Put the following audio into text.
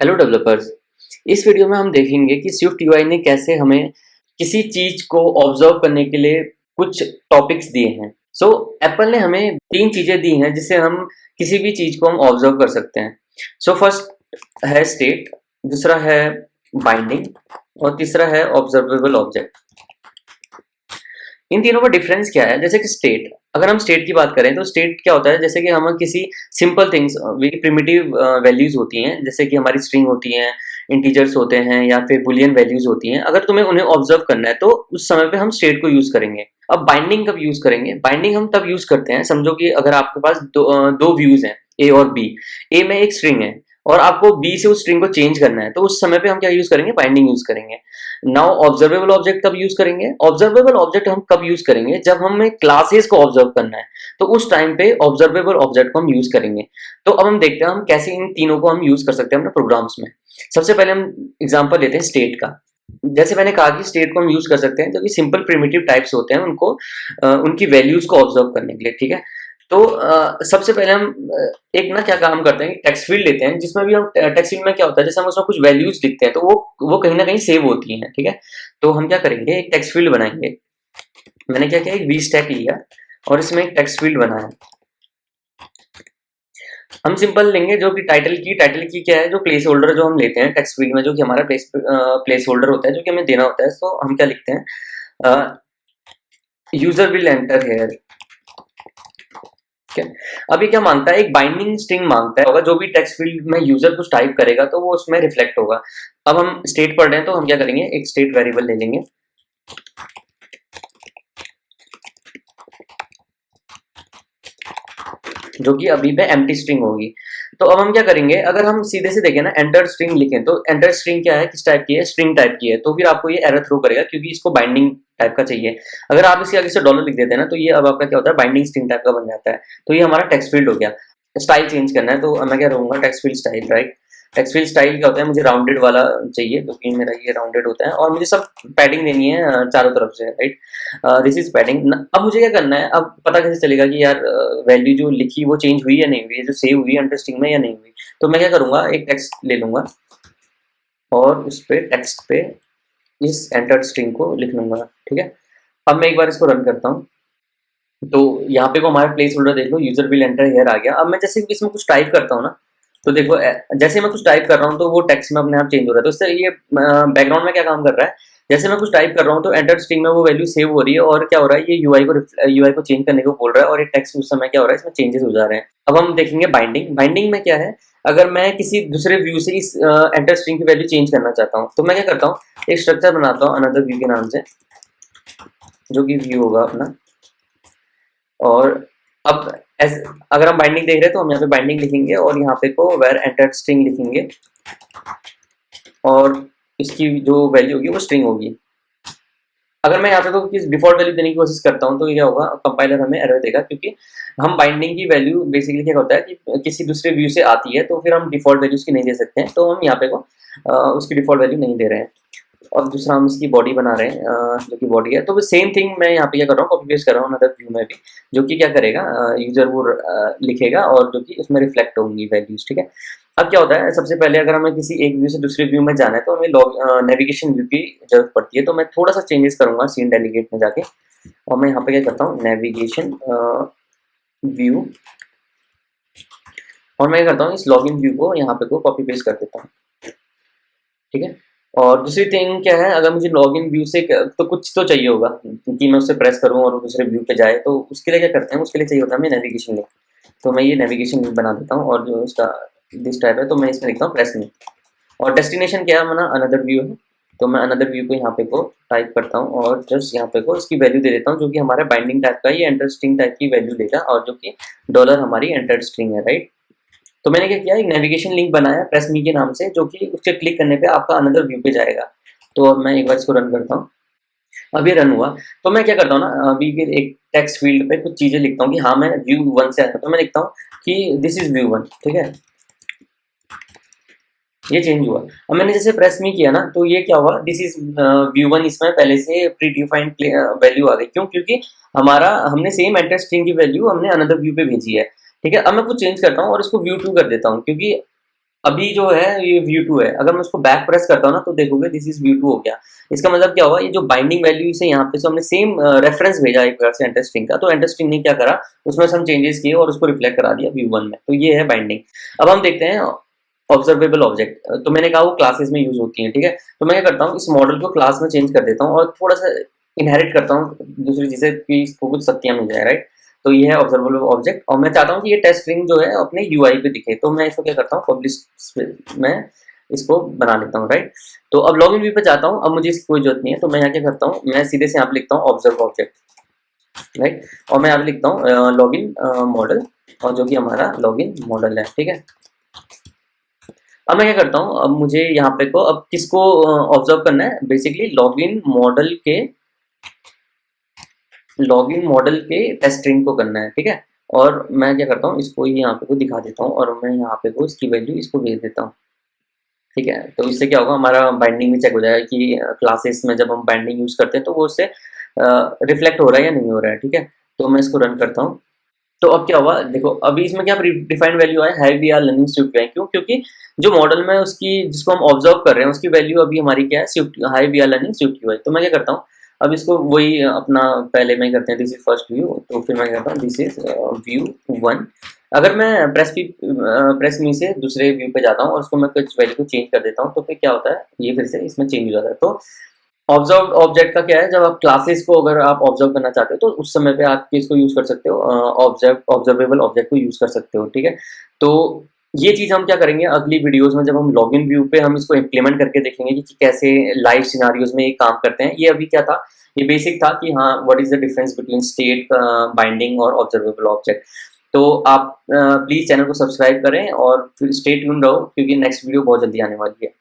Hello developers. इस video में हम देखेंगे कि स्विफ्ट यूआई ने कैसे हमें किसी चीज को ऑब्जर्व करने के लिए कुछ टॉपिक्स दिए हैं। सो एप्पल ने हमें तीन चीजें दी हैं जिससे हम किसी भी चीज को हम ऑब्जर्व कर सकते हैं। सो फर्स्ट है स्टेट, दूसरा है बाइंडिंग और तीसरा है ऑब्जर्वेबल ऑब्जेक्ट। इन तीनों का डिफरेंस क्या है? जैसे कि स्टेट, अगर हम स्टेट की बात करें तो स्टेट क्या होता है, जैसे कि हम किसी simple things, very primitive values होती हैं, जैसे कि हमारी स्ट्रिंग होती हैं, इंटीजर्स होते हैं या फिर बुलियन वैल्यूज होती हैं। अगर तुम्हें उन्हें ऑब्जर्व करना है तो उस समय पे हम स्टेट को यूज करेंगे। अब बाइंडिंग कब यूज करेंगे? बाइंडिंग हम तब यूज करते हैं, समझो कि अगर आपके पास दो व्यूज हैं, ए और बी। ए में एक स्ट्रिंग है और आपको बी से उस स्ट्रिंग को चेंज करना है, तो उस समय पे हम क्या यूज करेंगे? बाइंडिंग यूज करेंगे। नाउ ऑब्जर्वेबल ऑब्जेक्ट कब यूज करेंगे? ऑब्जर्वेबल ऑब्जेक्ट हम कब यूज करेंगे? जब हमें क्लासेस को ऑब्जर्व करना है, तो उस टाइम पे ऑब्जर्वेबल ऑब्जेक्ट को हम यूज करेंगे। तो अब हम देखते हैं हम कैसे इन तीनों को हम यूज कर सकते हैं अपने प्रोग्राम्स में। सबसे पहले हम एग्जांपल लेते हैं स्टेट का। जैसे मैंने कहा कि स्टेट को हम यूज कर सकते हैं जो कि सिंपल प्रिमिटिव टाइप्स होते हैं, उनको उनकी वैल्यूज को ऑब्जर्व करने के लिए, ठीक है। तो सबसे पहले हम एक ना क्या काम करते हैं, टेक्स्ट फील्ड लेते हैं, जिसमें भी हम टेक्स्ट फील्ड में क्या होता है, जैसे हम उसमें कुछ वैल्यूज लिखते हैं तो वो कहीं ना कहीं सेव होती हैं, ठीक है। तो हम क्या करेंगे, एक टेक्स्ट फील्ड बनाएंगे। मैंने क्या किया, एक वी स्टैक लिया और इसमें एक टेक्स्ट फील्ड बनाया। हम सिंपल लेंगे जो कि टाइटल की क्या है, जो प्लेस होल्डर जो हम लेते हैं टेक्स्ट फील्ड में, जो कि हमारा प्लेस होल्डर होता है जो कि हमें देना होता है। तो हम क्या लिखते हैं, यूजर विल एंटर हेयर। ठीक है। अभी क्या मांगता है, एक बाइंडिंग स्ट्रिंग मांगता है, होगा जो भी टेक्स्ट फील्ड में यूजर कुछ टाइप करेगा तो वो उसमें रिफ्लेक्ट होगा। अब हम स्टेट पढ़ रहे हैं तो हम क्या करेंगे, एक स्टेट वेरिएबल ले लेंगे जो कि अभी पे एम्प्टी स्ट्रिंग होगी। तो अब हम क्या करेंगे, अगर हम सीधे से देखें ना, एंटर स्ट्रिंग लिखें तो एंटर स्ट्रिंग क्या है, किस टाइप की है, स्ट्रिंग टाइप की है, तो फिर आपको ये एरर थ्रो करेगा क्योंकि इसको बाइंडिंग टाइप का चाहिए। अगर आप इसके आगे से डॉलर लिख देते हैं ना, तो ये अब आपका क्या होता है, बाइंडिंग स्ट्रिंग टाइप का बन जाता है। तो ये हमारा टेक्स्ट फील्ड हो गया। स्टाइल चेंज करना है तो मैं क्या रहूंगा, text field style, right. Text field style क्या होता है, मुझे राउंडेड वाला चाहिए क्योंकि मेरा ये राउंडेड होता है और मुझे सब पैडिंग देनी है चारों तरफ से, राइट। This is padding. अब मुझे क्या करना है, अब पता कैसे चलेगा कि यार वैल्यू जो लिखी वो चेंज हुई या नहीं हुई, जो सेव हुई अंडरस्टिंग में या नहीं हुई। तो मैं क्या करूंगा, एक टेक्स्ट ले लूंगा और उस पे टेक्स्ट पे इस एंटर स्ट्रिंग को लिख लूंगा, ठीक है। अब मैं एक बार इसको रन करता हूँ तो यहाँ पे को हमारा प्लेस होल्डर देख लो, यूजर विल एंटर हियर आ गया। अब मैं जैसे इसमें कुछ टाइप करता हूँ ना, तो देखो जैसे मैं कुछ टाइप कर रहा हूँ तो वो टेक्स्ट में अपने आप चेंज हो रहा है। तो इससे ये बैकग्राउंड में क्या काम कर रहा है, जैसे मैं कुछ टाइप कर रहा हूँ तो एंटर स्ट्रिंग में वो वैल्यू सेव हो रही है और क्या हो रहा है, ये यूआई को चेंज करने को बोल रहा है और ये टेक्स्ट उस समय क्या हो रहा है, इसमें चेंजेस हो जा रहे हैं। अब हम देखेंगे बाइंडिंग। बाइंडिंग में क्या है, अगर मैं किसी दूसरे व्यू से इस एंटर स्ट्रिंग की वैल्यू चेंज करना चाहता हूँ तो मैं क्या करता हूँ, एक स्ट्रक्चर बनाता हूँ अनदर व्यू के नाम से, जो कि व्यू होगा अपना। और अब एज अगर हम बाइंडिंग देख रहे हैं तो हम यहाँ पे बाइंडिंग लिखेंगे और यहाँ पे को वेर एंटर स्ट्रिंग लिखेंगे और इसकी जो वैल्यू होगी वो स्ट्रिंग होगी। अगर मैं यहाँ पे को किस डिफॉल्ट वैल्यू देने की कोशिश करता हूँ तो क्या होगा, कंपाइलर हमें एरर देगा क्योंकि हम बाइंडिंग की वैल्यू बेसिकली क्या होता है कि किसी दूसरे व्यू से आती है तो फिर हम डिफॉल्ट वैल्यूज की नहीं दे सकते हैं, तो हम यहाँ पे को उसकी डिफॉल्ट वैल्यू नहीं दे रहे हैं। और दूसरा हम इसकी बॉडी बना रहे हैं जो कि बॉडी है। तो सेम थिंग मैं यहाँ पे क्या कर रहा हूँ, कॉपी पेस्ट कर रहा हूँ अनदर व्यू में भी, जो कि क्या करेगा, यूजर वो लिखेगा और जो कि उसमें रिफ्लेक्ट होंगी वैल्यूज, ठीक है। अब क्या होता है, सबसे पहले अगर हमें किसी एक व्यू से दूसरे व्यू में जाना है तो हमें नेविगेशन व्यू की जरूरत पड़ती है। तो मैं थोड़ा सा चेंजेस करूंगा सीन डेलीगेट में जाके और मैं यहाँ पे क्या करता हूँ, नेविगेशन व्यू, और मैं क्या करता हूँ, इस लॉगिन व्यू को यहाँ पे को कॉपी पेस्ट कर देता हूँ, ठीक है। और दूसरी थिंग क्या है, अगर मुझे लॉगिन व्यू से तो कुछ तो चाहिए होगा कि मैं उससे प्रेस करूं और वो दूसरे व्यू पे जाए, तो उसके लिए क्या करते हैं, उसके लिए चाहिए होता है हमें नेविगेशन लिंक। तो मैं ये नेविगेशन लिंक बना देता हूँ और जो इसका दिस टाइप है तो मैं इसमें लिखता हूँ प्रेस मी। और डेस्टिनेशन क्या है हमारा, अनदर व्यू है, तो मैं अनदर व्यू को यहाँ पे को टाइप करता हूँ और जस्ट यहाँ पे को इसकी वैल्यू दे देता हूँ जो कि हमारा बाइंडिंग टाइप का ये एंटर स्ट्रिंग टाइप की वैल्यू देगा और जो कि डॉलर हमारी एंटर स्ट्रिंग है, राइट। तो मैंने क्या किया, एक नेविगेशन लिंक बनाया प्रेस मी के नाम से, जो कि उसके क्लिक करने पे आपका अनदर व्यू पे जाएगा। तो अब मैं एक बार इसको रन करता हूँ, अभी रन हुआ। तो मैं क्या करता हूँ ना, अभी के एक टेक्स्ट फील्ड पे कुछ चीजें लिखता हूँ कि हाँ मैं व्यू 1 से आया, तो मैं लिखता हूँ कि दिस इज व्यू 1, ठीक है। ये चेंज हुआ। अब मैंने जैसे प्रेस मी किया ना तो ये क्या हुआ, दिस इज व्यू 1, इसमें पहले से प्री डिफाइंड वैल्यू आ गई। क्यों? क्योंकि हमारा हमने सेम एंटर स्ट्रिंग की वैल्यू हमने अनदर व्यू पे भेजी है, ठीक है। अब मैं कुछ चेंज करता हूँ और इसको व्यू 2 कर देता हूँ क्योंकि अभी जो है ये व्यू टू है, अगर मैं उसको बैक प्रेस करता हूँ ना तो देखोगे दिस इज व्यू टू हो गया। इसका मतलब क्या हुआ, ये जो बाइंडिंग वैल्यू से यहाँ पे से हमने सेम रेफरेंस भेजा एक प्रकार से एंटर स्ट्रिंग का, तो एंटर स्ट्रिंग ने क्या करा, उसमें से हम चेंजेस किए और उसको रिफ्लेक्ट करा दिया व्यू वन में। तो ये है बाइंडिंग। अब हम देखते हैं ऑब्जर्वेबल ऑब्जेक्ट। तो मैंने कहा वो क्लासेस में यूज होती है, ठीक है। तो मैं क्या करता हूँ, इस मॉडल को क्लास में चेंज कर देता हूँ और थोड़ा सा इनहेरिट करता हूँ दूसरी चीजें कि इसको कुछ शक्तियां मिल जाए, राइट। तो ये है ऑब्जर्वेबल ऑब्जेक्ट और मैं चाहता हूँ कि ये टेस्ट स्ट्रिंग जो है अपने यूआई पे दिखे, तो मैं इसको क्या करता हूँ, पब्लिश में इसको बना लेता हूँ, राइट। तो अब लॉग इन व्यू पे जाता हूँ, अब मुझे इसकी कोई जरूरत नहीं है, तो मैं यहाँ क्या करता हूँ, मैं सीधे से यहाँ पे लिखता हूँ ऑब्जर्व ऑब्जेक्ट, राइट। और मैं यहाँ पे लिखता हूँ लॉग इन मॉडल, और जो कि हमारा लॉग इन मॉडल है, ठीक है। अब मैं क्या करता हूँ, अब मुझे यहाँ पे को अब किसको ऑब्जर्व करना है, बेसिकली लॉगिन मॉडल के टेस्ट स्ट्रिंग को करना है, ठीक है। और मैं क्या करता हूँ, इसको यहाँ पे को दिखा देता हूँ और मैं यहाँ पे को इसकी वैल्यू इसको भेज देता हूँ, ठीक है। तो इससे क्या होगा, हमारा बाइंडिंग भी चेक हो जाएगा कि क्लासेस में जब हम बाइंडिंग यूज करते हैं तो वो उससे रिफ्लेक्ट हो रहा है या नहीं हो रहा है, ठीक है। तो मैं इसको रन करता हूँ। तो अब क्या हुआ, देखो अभी इसमें क्या डिफाइंड वैल्यू है, we are learning Swift UI. क्यों, क्योंकि जो मॉडल में उसकी जिसको हम ऑब्जर्व कर रहे हैं उसकी वैल्यू अभी हमारी क्या है, स्विफ्ट हाई we are learning Swift UI. तो मैं क्या करता हूँ, अब इसको वही अपना पहले में करते हैं, दिस इज फर्स्ट व्यू, तो फिर मैं कहता हूँ दिस इज व्यू वन। अगर मैं प्रेस मी से दूसरे व्यू पे जाता हूँ और उसको मैं कुछ वैल्यू को चेंज कर देता हूँ, तो फिर क्या होता है, ये फिर से इसमें चेंज हो जाता है। तो ऑब्जर्व ऑब्जेक्ट का क्या है, जब आप क्लासेस को अगर आप ऑब्जर्व करना चाहते हो तो उस समय पे आप इसको यूज कर सकते हो, ऑब्जर्वेबल ऑब्जेक्ट को यूज कर सकते हो, ठीक है। तो ये चीज हम क्या करेंगे अगली वीडियोस में, जब हम लॉगिन व्यू पे हम इसको इम्प्लीमेंट करके देखेंगे कि कैसे लाइव सिनारियोज में ये काम करते हैं। ये अभी क्या था, ये बेसिक था कि हाँ what is the difference between state binding और ऑब्जर्वेबल ऑब्जेक्ट। तो आप प्लीज चैनल को सब्सक्राइब करें और फिर स्टे ट्यून रहो, क्योंकि नेक्स्ट वीडियो बहुत जल्दी आने वाली है।